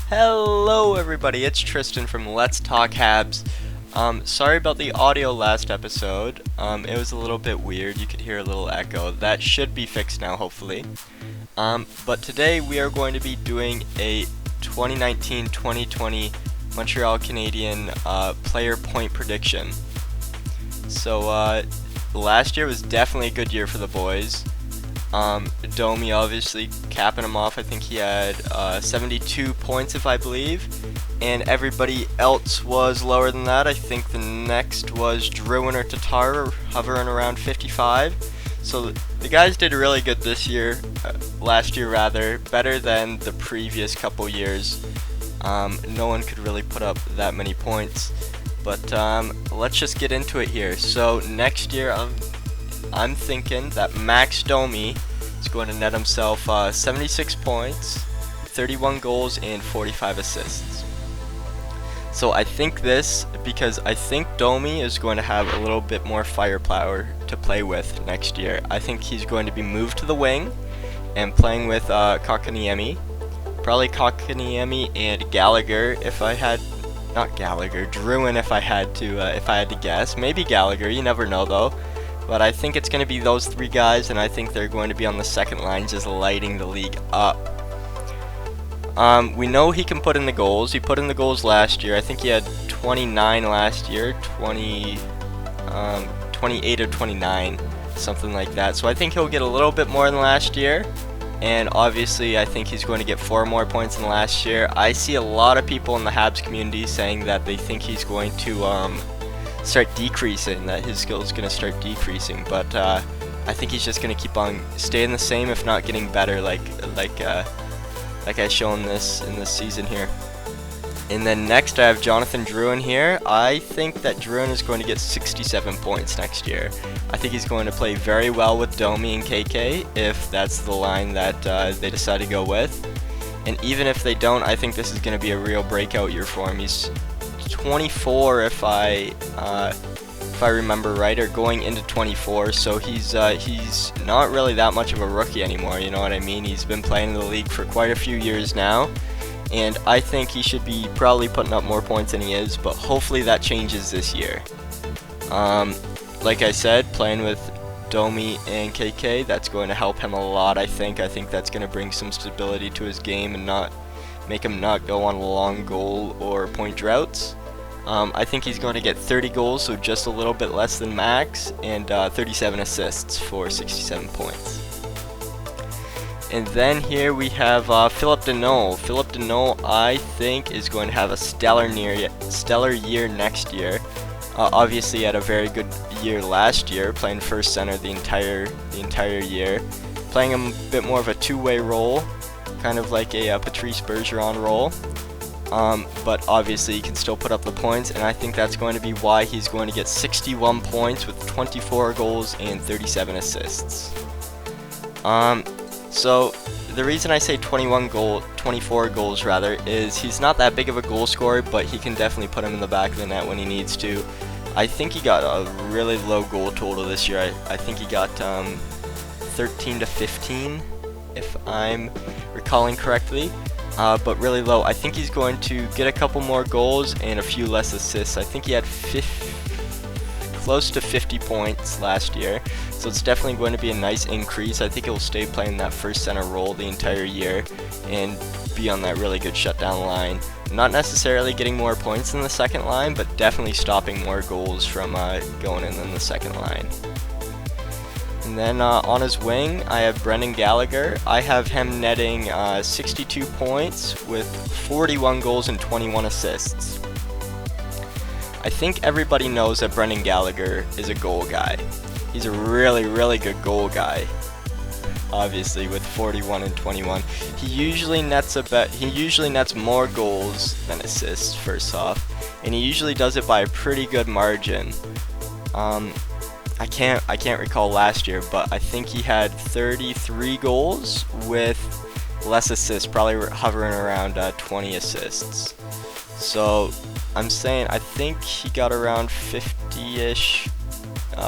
Hello everybody, it's Tristan from Let's Talk Habs. Sorry about the audio last episode. It was a little bit weird. You could hear a little echo. That should be fixed now, hopefully. But today we are going to be doing a 2019-2020 Montreal Canadian player point prediction. So last year was definitely a good year for the boys. Domi obviously capping him off. I think he had 72 points, if I believe, and everybody else was lower than that. I think the next was Druin or Tatar, hovering around 55. So the guys did really good this year, last year rather, better than the previous couple years. No one could really put up that many points, but let's just get into it here. So next year, I'm thinking that Max Domi is going to net himself 76 points, 31 goals, and 45 assists. So I think this because I think Domi is going to have a little bit more firepower to play with next year. I think he's going to be moved to the wing and playing with Kotkaniemi. Probably Kotkaniemi and Gallagher if I had, not Gallagher, Druin if I had to guess. Maybe Gallagher, you never know though. But I think it's going to be those three guys, and I think they're going to be on the second line just lighting the league up. We know he can put in the goals. He put in the goals last year. I think he had 29 last year, 28 or 29, something like that. So I think he'll get a little bit more than last year. And obviously, I think he's going to get 4 more points than last year. I see a lot of people in the Habs community saying that they think he's going to start decreasing, that his skill is going to start decreasing, but I think he's just going to keep on staying the same, if not getting better, like I've shown this in this season here. And then next I have Jonathan Druin here. I think that Druin is going to get 67 points next year. I think he's going to play very well with Domi and KK if that's the line that they decide to go with. And even if they don't, I think this is going to be a real breakout year for him. He's 24 if I remember right, or going into 24, so he's not really that much of a rookie anymore, you know what I mean? He's been playing in the league for quite a few years now, and I think he should be probably putting up more points than he is, but hopefully that changes this year. Like I said, playing with Domi and KK, that's going to help him a lot. I think that's going to bring some stability to his game and not make him not go on long goal or point droughts. I think he's going to get 30 goals, so just a little bit less than Max, and 37 assists for 67 points. And then here we have Phillip Danault. Phillip Danault, I think, is going to have a stellar year next year. Obviously, he had a very good year last year, playing first center the entire year, playing a bit more of a two-way role, kind of like a Patrice Bergeron role. But obviously he can still put up the points, and I think that's going to be why he's going to get 61 points with 24 goals and 37 assists. So the reason I say 24 goals rather, is he's not that big of a goal scorer, but he can definitely put him in the back of the net when he needs to. I think he got a really low goal total this year. I think he got 13 to 15, if I'm recalling correctly. But really low. I think he's going to get a couple more goals and a few less assists. I think he had close to 50 points last year, so it's definitely going to be a nice increase. I think he'll stay playing that first center role the entire year and be on that really good shutdown line. Not necessarily getting more points in the second line, but definitely stopping more goals from going in the second line. And then on his wing, I have Brendan Gallagher. I have him netting 62 points with 41 goals and 21 assists. I think everybody knows that Brendan Gallagher is a goal guy. He's a really, really good goal guy. Obviously, with 41 and 21, he usually nets more goals than assists. First off, and he usually does it by a pretty good margin. I can't recall last year, but I think he had 33 goals with less assists, probably hovering around 20 assists. So I'm saying I think he got around 50-ish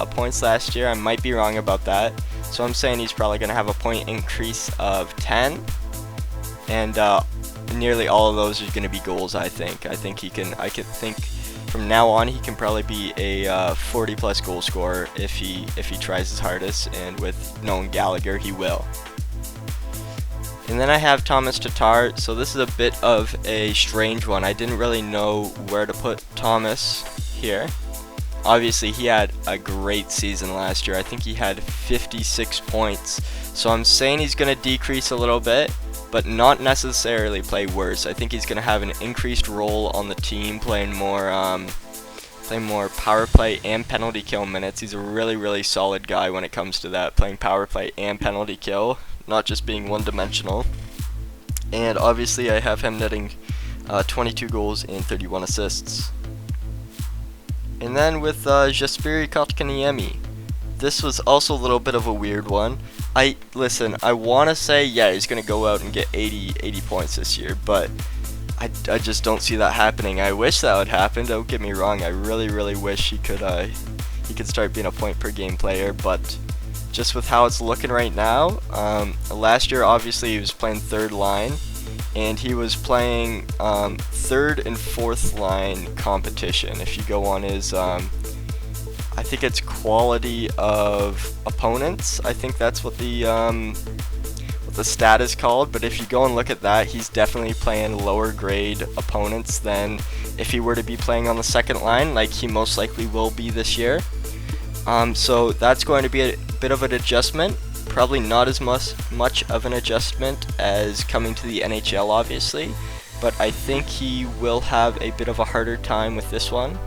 points last year. I might be wrong about that. So I'm saying he's probably going to have a point increase of 10. And nearly all of those are going to be goals. I think I could think from now on he can probably be a 40+ goal scorer if he tries his hardest, and with knowing Gallagher, he will. And then I have Thomas Tatar. So this is a bit of a strange one. I didn't really know where to put Thomas here. Obviously, he had a great season last year. I think he had 56 points. So I'm saying he's going to decrease a little bit, but not necessarily play worse. I think he's going to have an increased role on the team, playing more power play and penalty kill minutes. He's a really solid guy when it comes to that, playing power play and penalty kill, not just being one-dimensional. And obviously, I have him netting 22 goals and 31 assists. And then with Jesperi Kotkaniemi, this was also a little bit of a weird one. I want to say, yeah, he's going to go out and get 80 points this year, but I just don't see that happening. I wish that would happen, don't get me wrong. I really wish he could start being a point per game player, but just with how it's looking right now, last year obviously he was playing third line, and he was playing third and fourth line competition. If you go on his I think it's quality of opponents. I think that's what the stat is called. But if you go and look at that, he's definitely playing lower grade opponents than if he were to be playing on the second line, like he most likely will be this year. So that's going to be a bit of an adjustment. Probably not as much of an adjustment as coming to the NHL, obviously. But I think he will have a bit of a harder time with this one.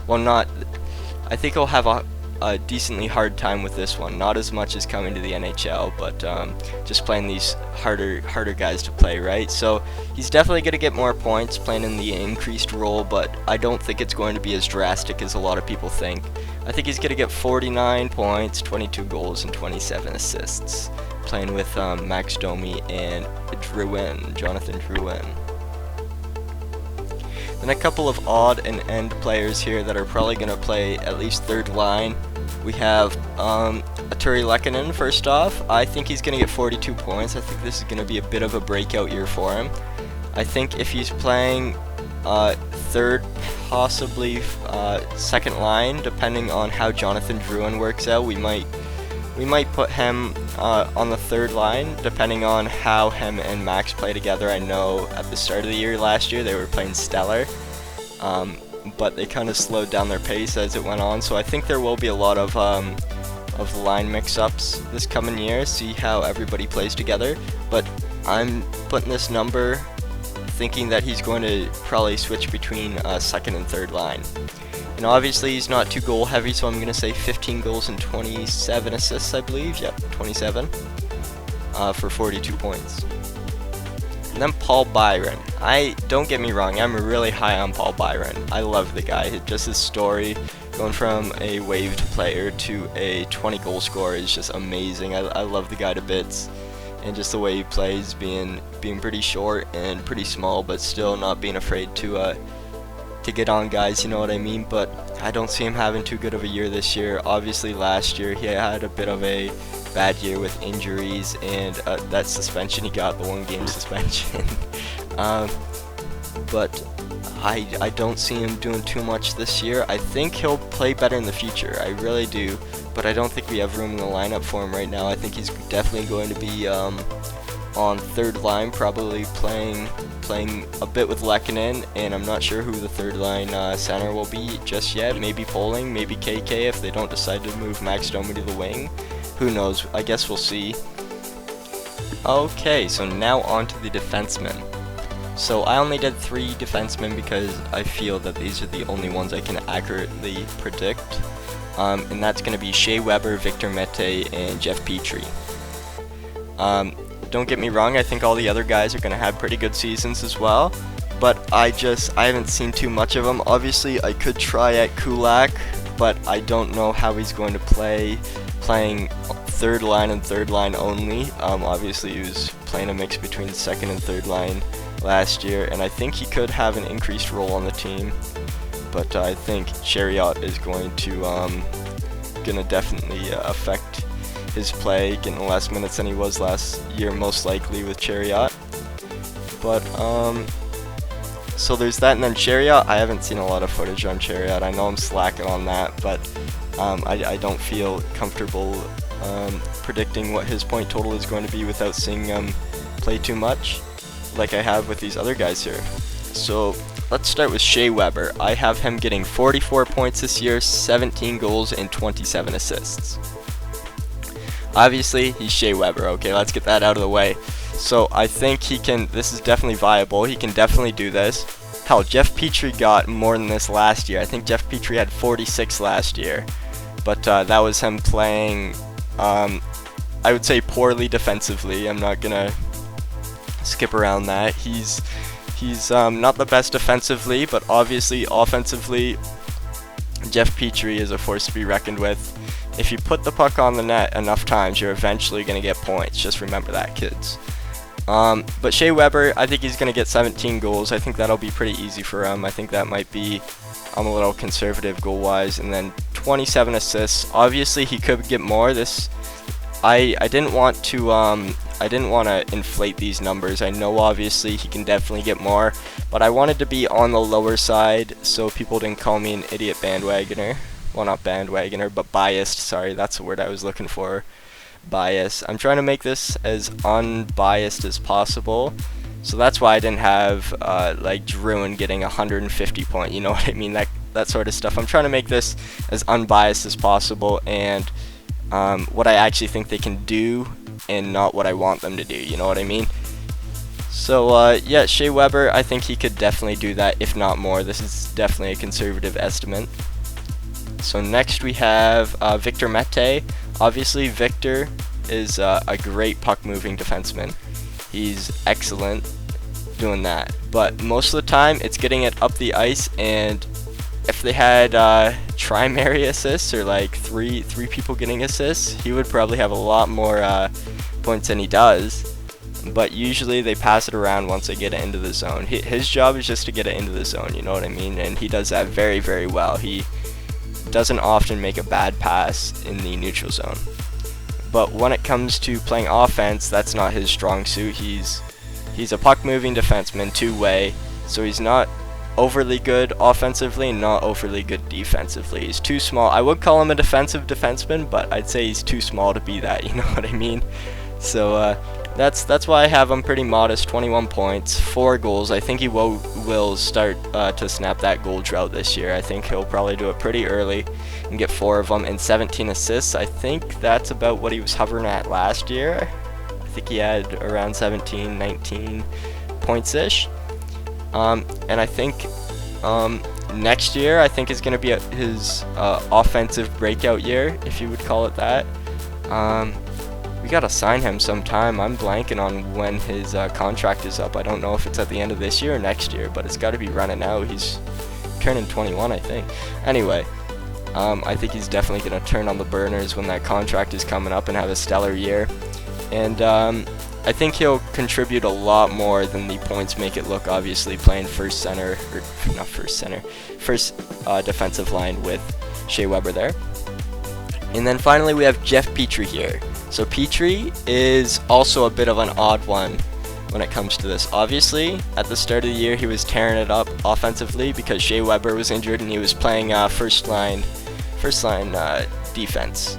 Well, I think he'll have a decently hard time with this one. Not as much as coming to the NHL, but just playing these harder guys to play, right? So he's definitely going to get more points playing in the increased role, but I don't think it's going to be as drastic as a lot of people think. I think he's going to get 49 points, 22 goals, and 27 assists, playing with Max Domi and Jonathan Drouin. Then a couple of odd and end players here that are probably going to play at least third line. We have Artturi Lehkonen first off. I think he's going to get 42 points. I think this is going to be a bit of a breakout year for him. I think if he's playing third, possibly second line, depending on how Jonathan Drouin works out, we might put him on the third line, depending on how him and Max play together. I know at the start of the year last year they were playing stellar, but they kind of slowed down their pace as it went on. So I think there will be a lot of line mix-ups this coming year, see how everybody plays together. But I'm putting this number thinking that he's going to probably switch between second and third line. And obviously he's not too goal heavy, so I'm going to say 15 goals and 27 assists, I believe. Yep, 27 for 42 points. And then Paul Byron. Don't get me wrong, I'm really high on Paul Byron. I love the guy. Just his story, going from a waived player to a 20 goal scorer is just amazing. I love the guy to bits. And just the way he plays, being pretty short and pretty small, but still not being afraid to get on guys, you know what I mean? But I don't see him having too good of a year this year. Obviously last year he had a bit of a bad year with injuries and that suspension he got, the 1-game suspension. But I don't see him doing too much this year. I think he'll play better in the future, I really do, but I don't think we have room in the lineup for him right now. I think he's definitely going to be on third line, probably playing a bit with Lehkonen, and I'm not sure who the third line center will be just yet. Maybe Poling, maybe KK if they don't decide to move Max Domi to the wing. Who knows? I guess we'll see. Okay, so now on to the defensemen. So I only did 3 defensemen because I feel that these are the only ones I can accurately predict. And that's going to be Shea Weber, Victor Mete, and Jeff Petrie. Don't get me wrong, I think all the other guys are going to have pretty good seasons as well, but I haven't seen too much of them. Obviously, I could try at Kulak, but I don't know how he's going to play, playing third line and third line only. Obviously, he was playing a mix between second and third line last year, and I think he could have an increased role on the team, but I think Chariot is going to definitely affect his play, getting less minutes than he was last year, most likely with Chariot. But so there's that, and then Chariot. I haven't seen a lot of footage on Chariot. I know I'm slacking on that, but I don't feel comfortable predicting what his point total is going to be without seeing him play too much, like I have with these other guys here. So let's start with Shea Weber. I have him getting 44 points this year, 17 goals, and 27 assists. Obviously, he's Shea Weber. Okay, let's get that out of the way. So I think he can, this is definitely viable. He can definitely do this. Hell, Jeff Petrie got more than this last year. I think Jeff Petrie had 46 last year. But that was him playing, I would say, poorly defensively. I'm not going to skip around that. He's not the best defensively, but obviously offensively, Jeff Petrie is a force to be reckoned with. If you put the puck on the net enough times, you're eventually going to get points. Just remember that, kids. But Shea Weber, I think he's going to get 17 goals. I think that'll be pretty easy for him. I think that might be a little conservative goal-wise. And then 27 assists. Obviously, he could get more. I didn't want to inflate these numbers. I know obviously he can definitely get more, but I wanted to be on the lower side so people didn't call me an idiot bandwagoner. Well, not bandwagoner, but biased. Sorry, that's the word I was looking for. Bias. I'm trying to make this as unbiased as possible, so that's why I didn't have like Druin getting 150 points. You know what I mean? That sort of stuff. I'm trying to make this as unbiased as possible, and what I actually think they can do, and not what I want them to do. You know what I mean? So yeah, Shea Weber, I think he could definitely do that, if not more. This is definitely a conservative estimate. So next we have Victor Mete. Obviously, Victor is a great puck-moving defenseman. He's excellent doing that. But most of the time, it's getting it up the ice, and if they had primary assists, or like three people getting assists, he would probably have a lot more points than he does. But usually they pass it around once they get it into the zone. His job is just to get it into the zone, you know what I mean? And he does that very, very well. He doesn't often make a bad pass in the neutral zone. But when it comes to playing offense, that's not his strong suit. He's a puck-moving defenseman, two-way, so he's not overly good offensively and not overly good defensively. He's too small. I would call him a defensive defenseman, but I'd say he's too small to be that, you know what I mean? So that's why I have him pretty modest, 21 points, 4 goals. I think he will start to snap that goal drought this year. I think he'll probably do it pretty early and get 4 of them, and 17 assists. I think that's about what he was hovering at last year. I think he had around 17, 19 points-ish. And I think next year, I think is going to be his offensive breakout year, if you would call it that. We gotta sign him sometime. I'm blanking on when his contract is up. I don't know if it's at the end of this year or next year, but it's got to be running out. He's turning 21, I think. Anyway, I think he's definitely gonna turn on the burners when that contract is coming up and have a stellar year. And I think he'll contribute a lot more than the points make it look. Obviously, playing first defensive line with Shea Weber there. And then finally, we have Jeff Petrie here. So Petrie is also a bit of an odd one when it comes to this. Obviously, at the start of the year, he was tearing it up offensively because Shea Weber was injured and he was playing first line defense.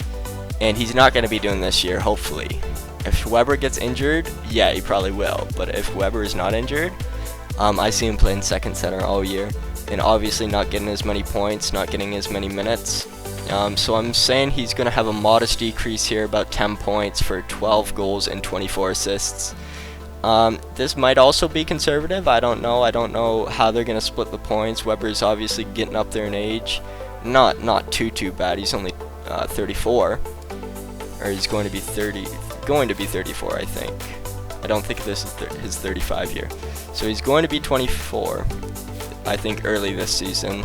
And he's not going to be doing this year, hopefully. If Weber gets injured, yeah, he probably will. But if Weber is not injured, I see him playing second center all year. And obviously not getting as many points, not getting as many minutes. So I'm saying he's going to have a modest decrease here, about 10 points for 12 goals and 24 assists. This might also be conservative. I don't know how they're going to split the points. Weber's obviously getting up there in age. Not too bad. He's only 34. Or he's going to be 34, I think. I don't think this is his 35 year. So he's going to be 24, I think, early this season.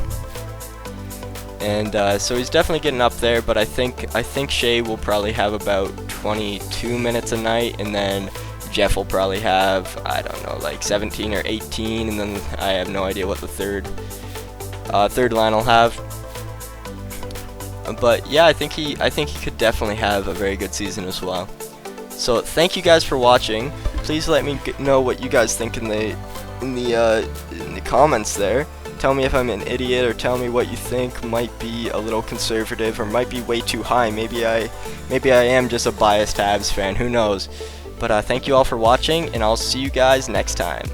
And so he's definitely getting up there, but I think Shea will probably have about 22 minutes a night, and then Jeff will probably have, I don't know, like 17 or 18, and then I have no idea what the third line will have. But yeah, I think he could definitely have a very good season as well. So thank you guys for watching. Please let me know what you guys think in the comments there. Tell me if I'm an idiot, or tell me what you think might be a little conservative or might be way too high. Maybe I am just a biased Habs fan, who knows. But thank you all for watching, and I'll see you guys next time.